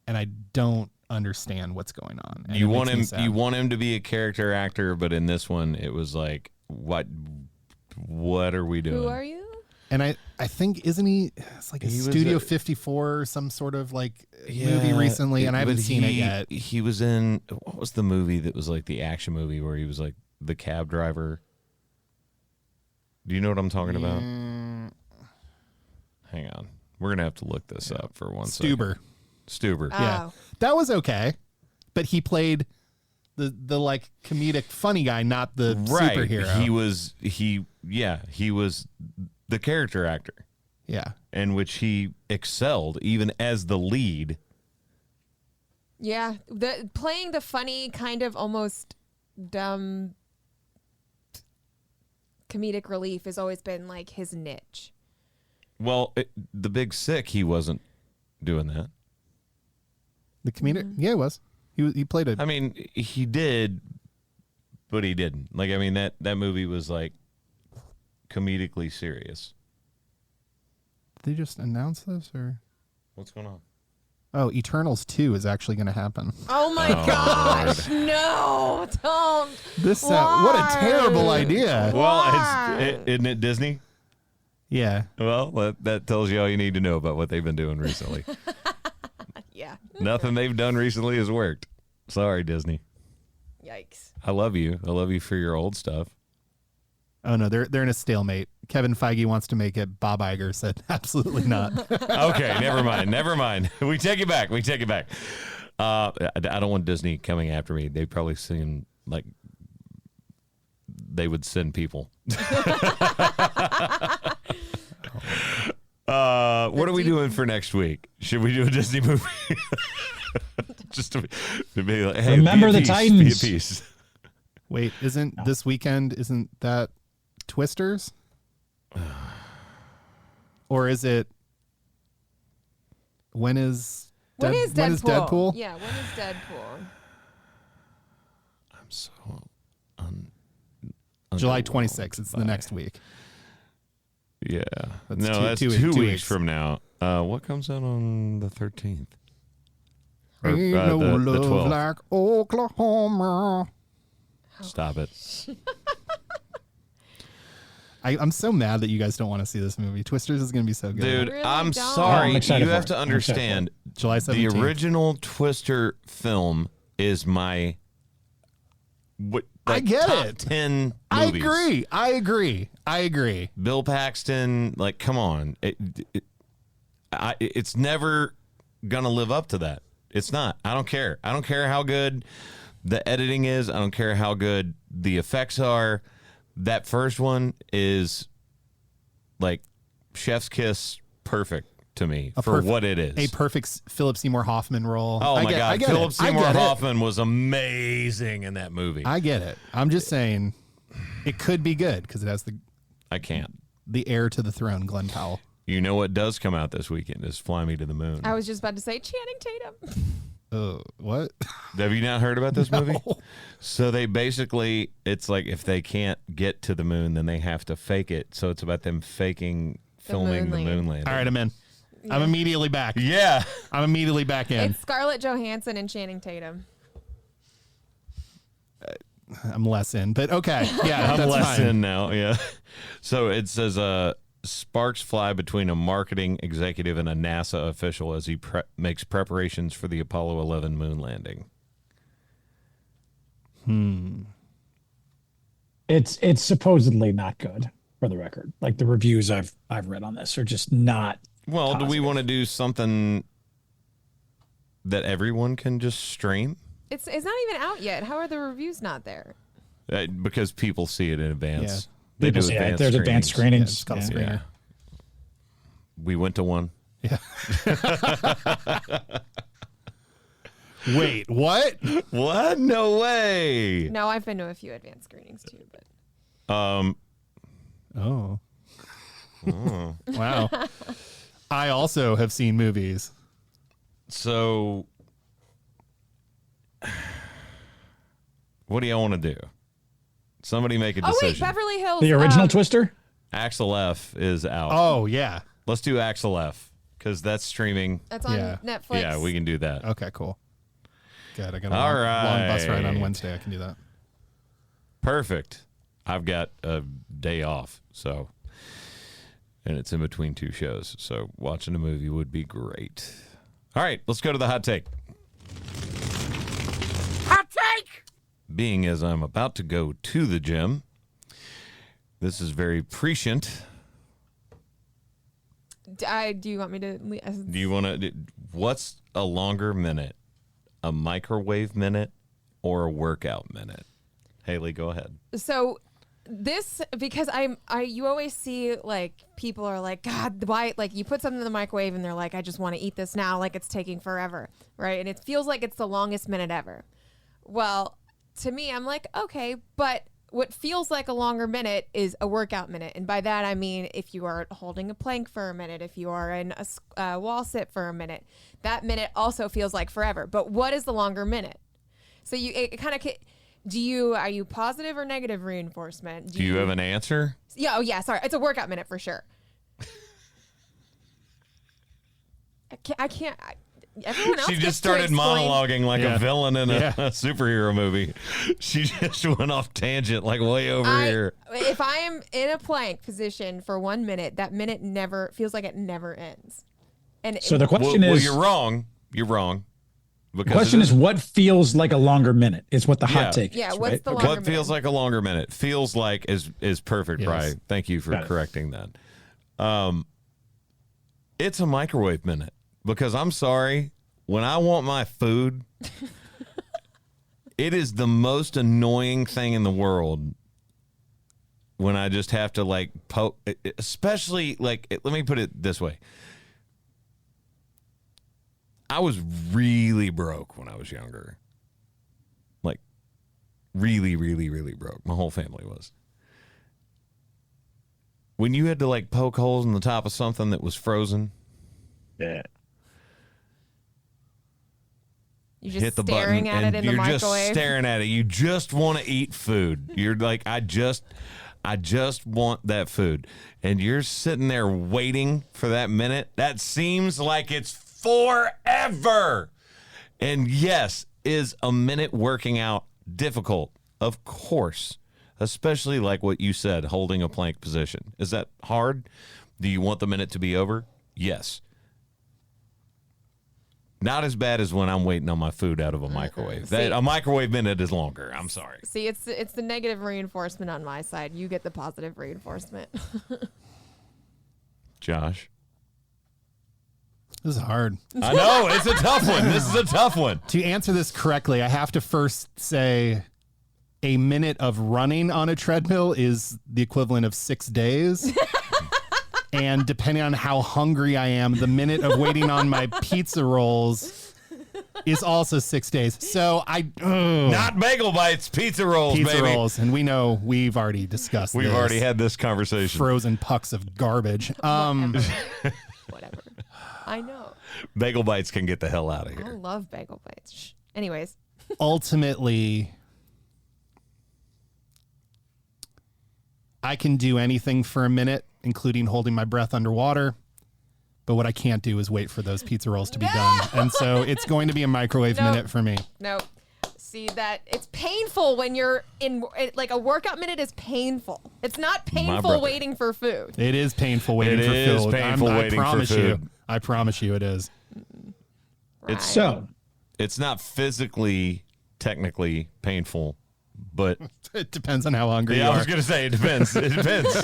and I don't understand what's going on. And You it want makes me him. sad. You want him to be a character actor, but in this one, it was like, what are we doing? Who are you? And I think isn't he? It's like a He was Studio a- 54 or some sort of like movie Yeah, recently, and I haven't but seen it yet. He was in what was the movie that was like the action movie where he was like the cab driver? Do you know what I'm talking about? Hang on, we're gonna have to look this up for one second. Stuber. Yeah, Oh. that was okay, but he played the like comedic funny guy, not the Right. superhero. He was the character actor, Yeah. in which he excelled even as the lead. Yeah, playing the funny, kind of almost dumb comedic relief has always been like his niche. Well, the Big Sick, he wasn't doing that. The comedic. Yeah, it was. He played it. I mean, he did, but he didn't. Like, I mean, that movie was like comedically serious. Did they just announce this or? What's going on? Oh, Eternals 2 is actually going to happen. Oh my gosh! No, don't. This what a terrible idea. Well, isn't it Disney? Yeah. Well, that tells you all you need to know about what they've been doing recently. Yeah. Nothing they've done recently has worked. Sorry, Disney. Yikes. I love you. I love you for your old stuff. Oh no, they're in a stalemate. Kevin Feige wants to make it. Bob Iger said absolutely not. Okay, never mind. Never mind. We take it back. I don't want Disney coming after me. They probably seem like they would send people. What are we doing for next week? Should we do a Disney movie? Just to be like, hey, Remember the Be Titans. a piece. Wait, this weekend? Isn't that Twisters? Or is it? When is Deadpool? Yeah, when is Deadpool? I'm so July underwhelmed 26th. It's the by- next week. Yeah. That's No, two- that's two- 2 2 weeks weeks. from now. What comes out on the 13th? Or, Ain't no the love 12th. like Oklahoma. Stop it. I'm so mad that you guys don't want to see this movie. Twisters is going to be so good. Dude, really I'm don't. sorry. I'm excited You for have it. to I'm excited for understand, July 17th. the original Twister film is my I get top it. 10 I movies. agree. Bill Paxton, like, come on. It's never going to live up to that. It's not. I don't care. I don't care how good the editing is. I don't care how good the effects are. That first one is like chef's kiss perfect to me for what it is. A perfect Philip Seymour Hoffman role. Oh my God. Philip Seymour Hoffman. Hoffman was amazing in that movie. I get it. I'm just saying it could be good because it has I can't. the heir to the throne, Glenn Powell. You know what does come out this weekend is Fly Me to the Moon. I was just about to say Channing Tatum. Oh, what? Have you not heard about this movie? So they basically, it's like if they can't get to the moon, then they have to fake it. So it's about them faking filming the moon moon landing. All right, I'm in. I'm immediately back. Yeah. I'm immediately back in. It's Scarlett Johansson and Channing Tatum. I'm less in, but okay. Yeah, I'm that's less fine. in now. Yeah. So it says sparks fly between a marketing executive and a NASA official as he makes preparations for the Apollo 11 moon landing. It's supposedly not good, for the record. Like the reviews I've read on this are just not. Well, do we positive. want to do something that everyone can just stream? It's not even out yet. How are the reviews not there? Because people see it in advance. Yeah. They do People- yeah, advanced there's advanced Yeah, screenings. it's called a Yeah. screener. Yeah. We went to one. Yeah. Wait, what? What? No way. No, I've been to a few advanced screenings too, but Oh. Wow. I also have seen movies. So what do y'all want to do? Somebody make a oh decision. wait, Beverly Hills. The original Twister? Axel F is out. Oh, yeah. Let's do Axel F because that's streaming. That's on Yeah. Netflix. Yeah, we can do that. Okay, cool. Good. I got a All long bus ride on right. Wednesday. I can do that. Perfect. I've got a day off, so and it's in between two shows, so watching a movie would be great. All right, let's go to the hot take. Hot take! Being as I'm about to go to the gym, this is very prescient. Do you want me to? Do you want to? What's a longer minute? A microwave minute or a workout minute? Haley, go ahead. So this because you always see like people are like, God, why, like you put something in the microwave and they're like, I just want to eat this now, like it's taking forever, right? And it feels like it's the longest minute ever. Well, to me, I'm like, okay, but what feels like a longer minute is a workout minute. And by that, I mean, if you are holding a plank for a minute, if you are in a wall sit for a minute, that minute also feels like forever. But what is the longer minute? So it kind of, are you positive or negative reinforcement? Do you have an answer? Yeah. Oh yeah. Sorry. It's a workout minute for sure. Everyone else She gets just to started explain. monologuing like Yeah. a villain in a Yeah. superhero movie. She just went off tangent like way over here. If I am in a plank position for 1 minute, that minute never feels like it never ends. And So the question Well, is, you're wrong. You're wrong. the Because question it is, what feels like a longer minute? Is what the Yeah. hot take Yeah, is. what's right? the Okay. longer what feels like a longer minute feels like is perfect, Yes. right? Thank you for Got it. correcting that. It's a microwave minute because I'm sorry, when I want my food, it is the most annoying thing in the world when I just have to like poke, especially like, let me put it this way. I was really broke when I was younger. Like, really, really, really broke. My whole family was. When you had to, like, poke holes in the top of something that was frozen, Yeah. You're just hit the staring button, at and it in the you're just microwave. staring at it. You just want to eat food. You're like, I just want that food. And you're sitting there waiting for that minute. That seems like it's forever. And yes, is a minute working out difficult? Of course. Especially like what you said, holding a plank position. Is that hard? Do you want the minute to be over? Yes. Not as bad as when I'm waiting on my food out of a microwave. See- A microwave minute is longer. I'm sorry. See, it's the negative reinforcement on my side. You get the positive reinforcement. Josh. This is hard. I know. It's a tough one. This is a tough one. To answer this correctly, I have to first say a minute of running on a treadmill is the equivalent of 6 days. And depending on how hungry I am, the minute of waiting on my pizza rolls is also 6 days. So Not bagel bites, pizza rolls, pizza baby. rolls, and we know we've already discussed. We've this. already had this conversation. frozen pucks of garbage. Whatever. I know. Bagel bites can get the hell out of I here. love bagel bites. Shh. Anyways, Ultimately, I can do anything for a minute, including holding my breath underwater. But what I can't do is wait for those pizza rolls to be done. And so it's going to be a microwave No. minute for me. no. See that it's painful when you're in like a workout minute is painful. It's not painful brother. waiting for food. It is painful waiting It for is food. painful waiting for promise food. you. I promise you it is. Right. So It's not physically, technically painful, but It depends on how hungry yeah, you I are. was going to say it depends. It depends.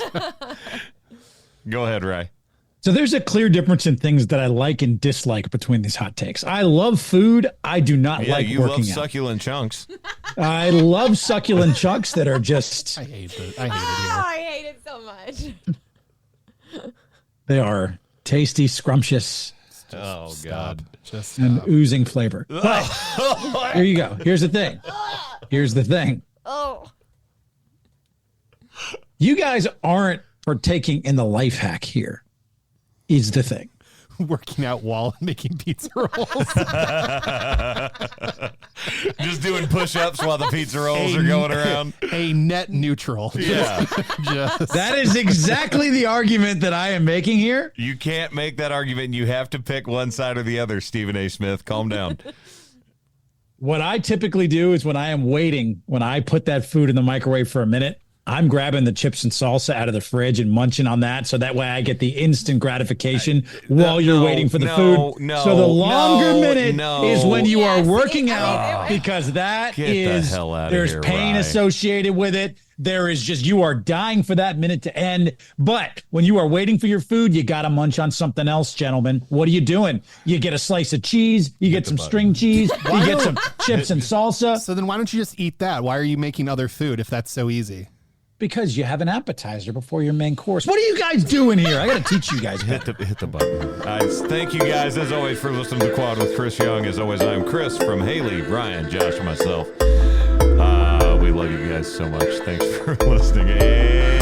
Go ahead, Ray. So there's a clear difference in things that I like and dislike between these hot takes. I love food. I do not Yeah, like you love working out. succulent chunks. I love succulent chunks that are just, I hate it. I hate it Oh, here. I hate it so much. they are tasty, scrumptious, Oh, God. Just and oozing flavor. But here you go. Here's the thing. Here's the thing. Oh. You guys aren't partaking in the life hack here, is the thing. working out while making pizza rolls. Just doing push-ups while the pizza rolls are going around. A net neutral. Yeah. Just That is exactly the argument that I am making here. You can't make that argument. You have to pick one side or the other, Stephen A. Smith. Calm down. What I typically do is when I am waiting, when I put that food in the microwave for a minute, I'm grabbing the chips and salsa out of the fridge and munching on that. So that way I get the instant gratification while you're waiting for the food. So the longer minute is when you are Yes, working I mean, out it- because Get the is hell outta there's here, pain Rye. associated with it. There is just, you are dying for that minute to end. But when you are waiting for your food, you got to munch on something else, gentlemen. What are you doing? You get a slice of cheese, you get some string cheese, you get some chips and salsa. so then why don't you just eat that? Why are you making other food if that's so easy? Because you have an appetizer before your main course. What are you guys doing here? I got to teach you guys. Hit the button. Thank you guys, as always, for listening to The Quad with Chris Young. As always, I'm Chris from Haley, Brian, Josh, and myself. We love you guys so much. Thanks for listening.